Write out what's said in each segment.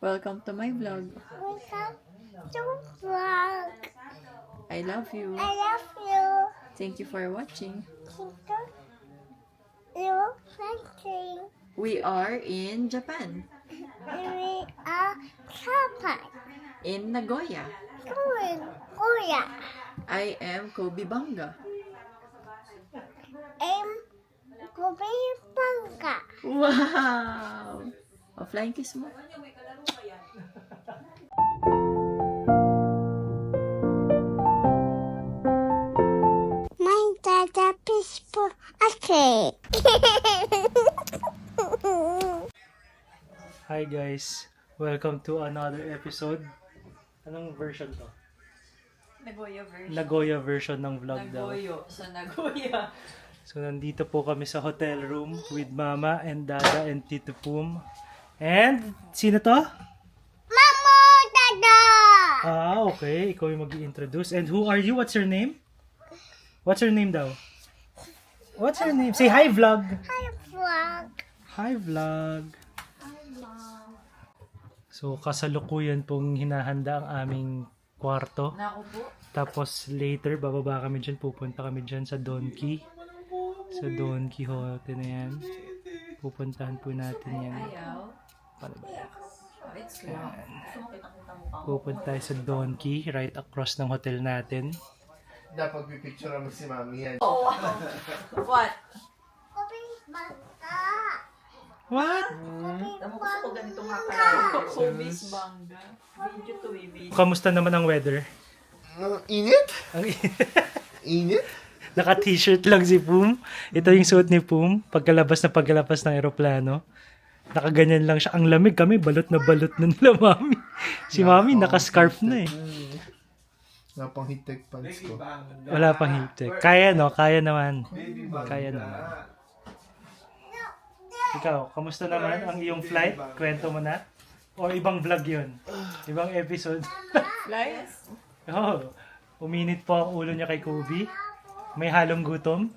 Welcome to my vlog. Welcome to vlog. I love you. I love you. Thank you for watching. Thank you. Thanking. We are in Japan, We are Japan. in Nagoya. Korea. I am Kobe Banga. I'm Kobe Banga. Wow! Offline kiss mo. My dada peaceful. Okay. Hi guys, welcome to another episode. Anong version to? Nagoya version. Nagoya version ng vlog daw. Nagoyo sa Nagoya. So nandito po kami sa hotel room with Mama and Dada and Tito Pum. And sino to? Mama, dada. Ah, okay. Ikaw yung mag-i-introduce. And who are you? What's your name? What's your name daw? What's your name? Say hi vlog. Hi vlog. Hi vlog. So kasalukuyan pong hinahanda ang aming kwarto. Naku po. Tapos later, bababa kami dyan. Pupunta kami dyan sa Donkey. Sa Don Quixote na yan. Pupuntahan po natin yan. Ayaw. Paano ba yan? Oh, it's good. Gusto mo kitang-kita mukha mo? Pupunta tayo sa Donkey, right across ng hotel natin. Dapat pipicture mo si Mami yan. Oh, wow. What? Kobe Banga. What? Tama ko sa ganito nga pala. Kobe's Banga. Video to baby. Kamusta naman ang weather? Init? Ang Init? Naka-t-shirt lang si Pum. Ito yung suot ni Pum. Pagkalabas ng aeroplano. Nakaganyan lang siya. Ang lamig kami. Balot na nila Mami. Si Mami naka-scarf na eh. Nga pang heat-tech pants ko. Wala pang heat. Kaya no? Kaya naman. Kaya naman. Ikaw, kamusta naman ang iyong flight? Kwento mo na? O ibang vlog yun? Ibang episode? Flies? Oh, uminit po ang ulo niya kay Kobe. May halong gutom.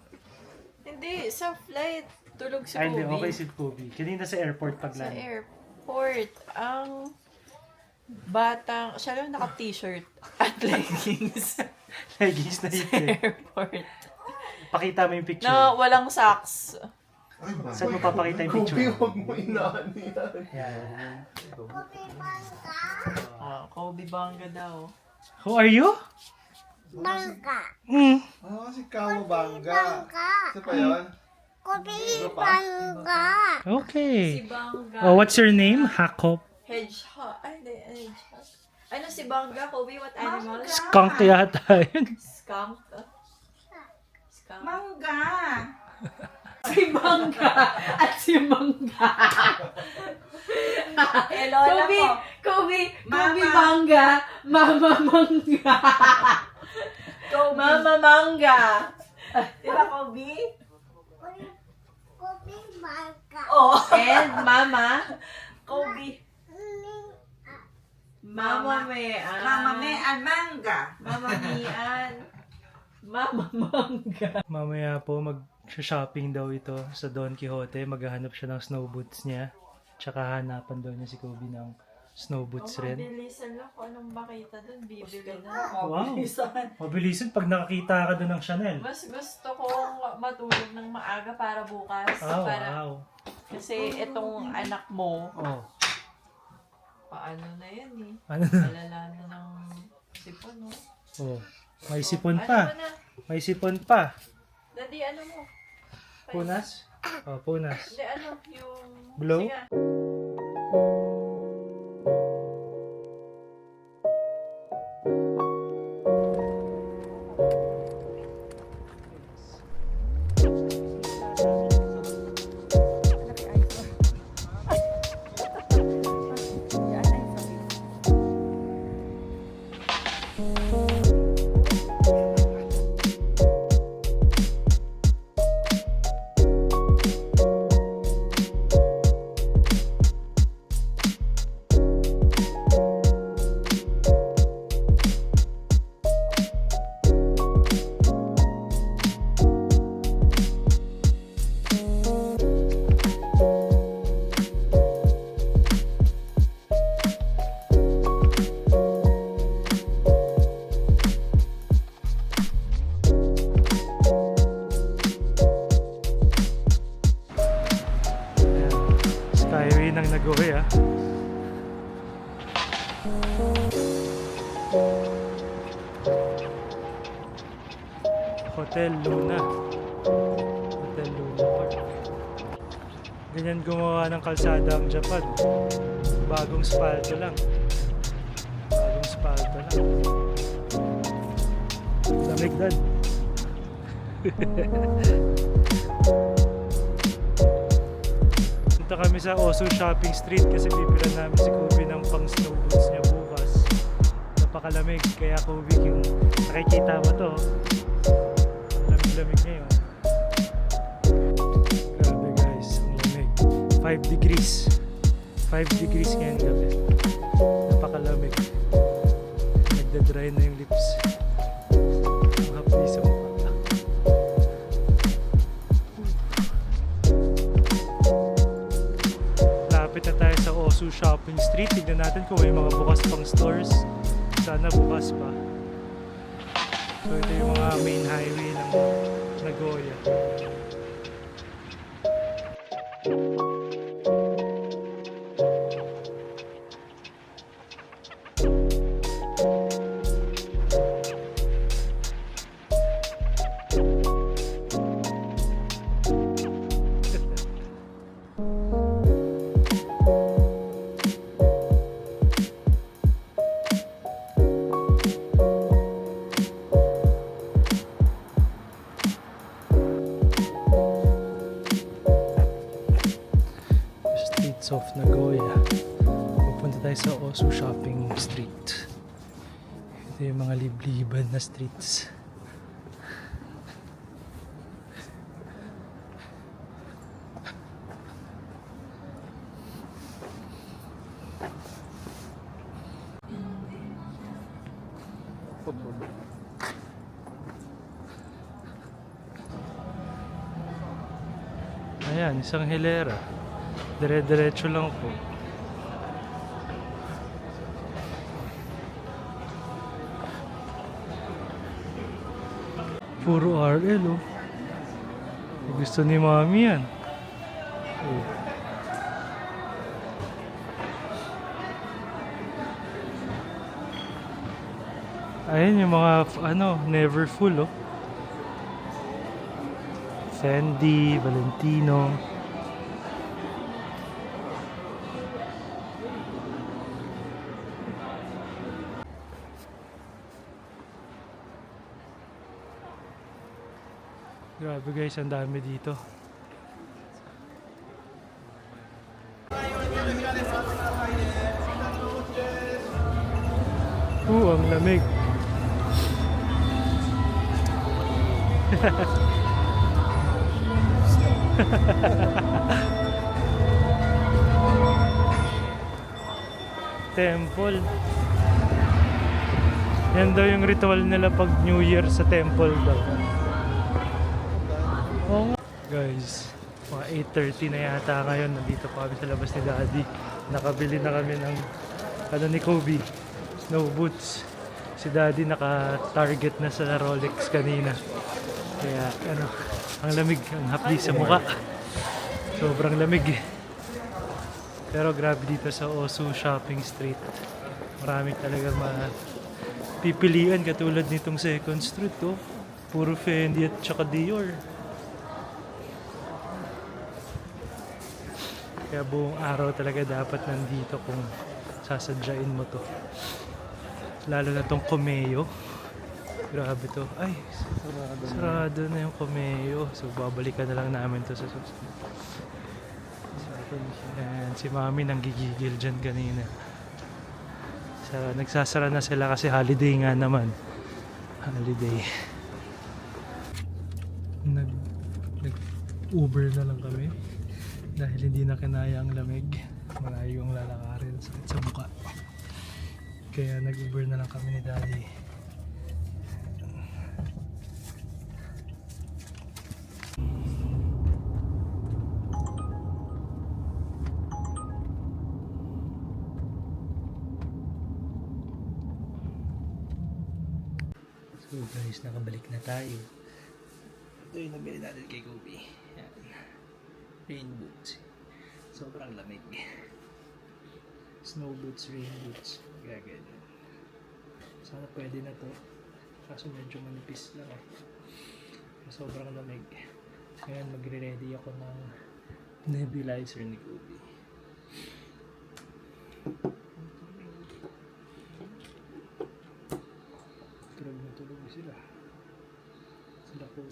Hindi, sa flight. Tulog si Ay, hindi. Kobe. Okay si Kobe. Kanina sa airport Sa pagland. airport. Ang batang, siya lang naka-t-shirt at leggings Leggings na sa hit eh. airport. Pakita mo yung picture. Na walang socks. Ay, Mami. Saan mo papakita yung picture? Kobe, huwag mo inaan yan. Yan. Kobe Banga. Kobe Banga daw. Who are you? Banga. Ah, si Kawo Bangga. Banga. Isa pa yun? Kobe Banga. Okay. Si Banga. Oh, what's your name? Hakop. Hedgehog. Ay, hindi. Hedgehog. Ano si Banga? Kobe, what animal? Skunk yata yun. Skunk. Skunk. Mangga! Si Banga at si Mangga. Lola Kobe, ko. Kobe Mama. Banga, Mama Mangga. Mama Mangga. Di ba, Kobe? Kobe Banga. Oh, and Mama Kobe. Mama Mean. Mama May and Mangga. Mama Mian. Mama Mangga. Mamaya po mag-shopping daw ito sa Don Quixote. Maghahanap siya ng snow boots niya. Tsaka hanapan daw niya si Kobe ng snow boots rin. Mabilisan lang kung anong makita dun. Bibili na. Wow. Mabilisan pag nakakita ka doon ng Chanel. Mas gusto kong matulog ng maaga para bukas. Oh, para, wow. Kasi itong anak mo, Oh, paano na yan eh. ano na? Alala na ng sipon, no? Oh, may sipon Ano pa. mo na? May sipon pa. Daddy, ano mo? Punas? Oh, punas. Hindi, ano, yung... Blow? Sige. ng Nagoya. Hotel Luna. Hotel Luna Park. Ganyan gumawa ng kalsada ang Japan. Bagong spalto lang. Bagong spalto lang. Lamig dad. Punta kami sa Osu Shopping Street kasi bibila namin si Kobe ng pang snow boots niya bukas. Napakalamig kaya Kobe yung nakikita mo to. Lamig ngayon. Grabe guys, ang lamig. 5 degrees. 5 degrees ngayon gabi. Napakalamig. Nagda-dry na yung lips. Ang hapdi sa mukha. Lapit na tayo sa Osu Shopping Street. Tignan natin kung may mga bukas pang stores. Sana bukas pa. So ito yung mga main highway ng Nagoya. Streets of Nagoya. Pupunta tayo sa Osu Shopping Street. Ito yung mga libliban na streets. Ayan, isang hilera. Dire-diretso lang po. Puro RL oh. Gusto ni Mami yan. Oh. Ayan yung mga never full oh. Fendi, Valentino. Grabe guys, ang dami dito. Ang lamig. Temple. Yan daw yung ritual nila pag New Year sa temple daw. Oh, guys, mga 8:30 na yata ngayon. Nandito pa kami sa labas ni Daddy. Nakabili na kami ng ni Kobe, snow boots. Si Daddy naka-target na sa Rolex kanina. Kaya ang lamig, ang hapdi sa mukha. Sobrang lamig. Pero grabe dito sa Osu Shopping Street. Marami talaga pipilian katulad nitong Second Street oh. Puro Fendi at tsaka Dior. Kaya buong araw talaga dapat nandito kung sasadyain mo to. Lalo na tong Komeo. Grabe to. Ay, sarado na yung Komeo. So babalikan na lang namin to sa susunod. Yan, si Mami nanggigigil dyan kanina. Nagsasara na sila kasi holiday nga naman. Holiday. Nag-Uber na lang kami. Dahil hindi na kinaya ang lamig. Malayo ang lalakarin. Sakit sa mukha. Kaya nag-Uber na lang kami ni Daddy. So guys, nakabalik na tayo. Ito yung nabili natin kay Kobe. Yan. Rain boots. Sobrang lamig. Snow boots, rain boots. Ganyan. Sana pwede na to. Kaso medyo manipis lang eh. Sobrang lamig. Ngayon magre-ready ako ng nebulizer ni Kobe. Tulog na tulog sila. Sila po.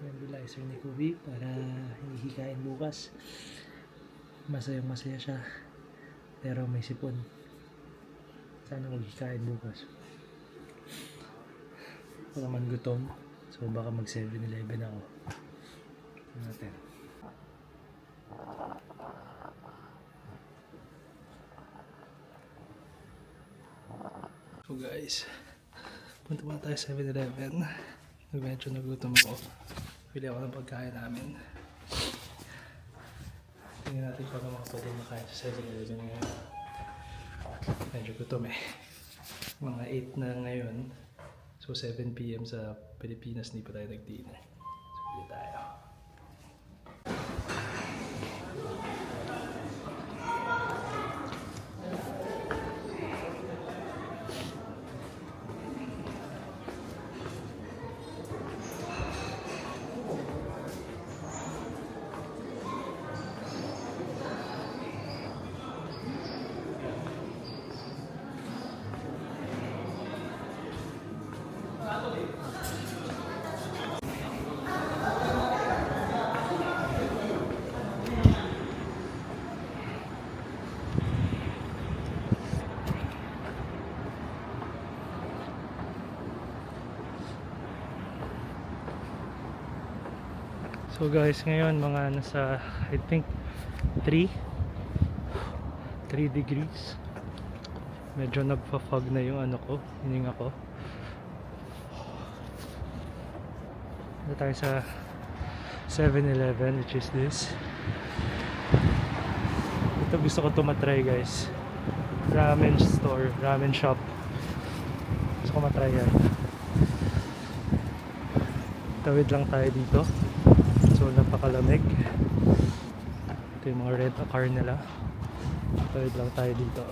Nebulizer ni Kobe para hinihikain bukas. Masayang masaya siya. Pero may sipon. Sana maghikain bukas. Ako naman gutom. So baka mag 7-Eleven ako. Tingnan natin. So guys, punta muna tayo sa 7-Eleven. Medyo nagutom ako. Pili ako ng pagkain namin. Tingnan natin kung ano makapwede makain sa 7-Eleven ngayon. Medyo gutom eh. Mga 8 na ngayon. So 7 PM sa Pilipinas, hindi pa tayo nag-dinner. So pili tayo. So guys, ngayon mga nasa I think 3 degrees. Medyo nagpa-fog na yung ano ko, hininga ko. Dito tayo sa 7-Eleven, which is this. Ito gusto ko matry guys. Ramen store, ramen shop. Gusto ko matry yan. Tawid lang tayo dito. So napakalamig. Ito yung mga rent a car nila. Tawid lang tayo dito.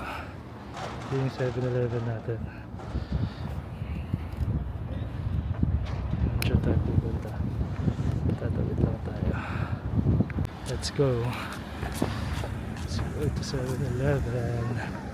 Ito yung 7-Eleven natin. Diyan tayo pupunta. Tatawid lang tayo. Let's go. Let's go to 7-Eleven.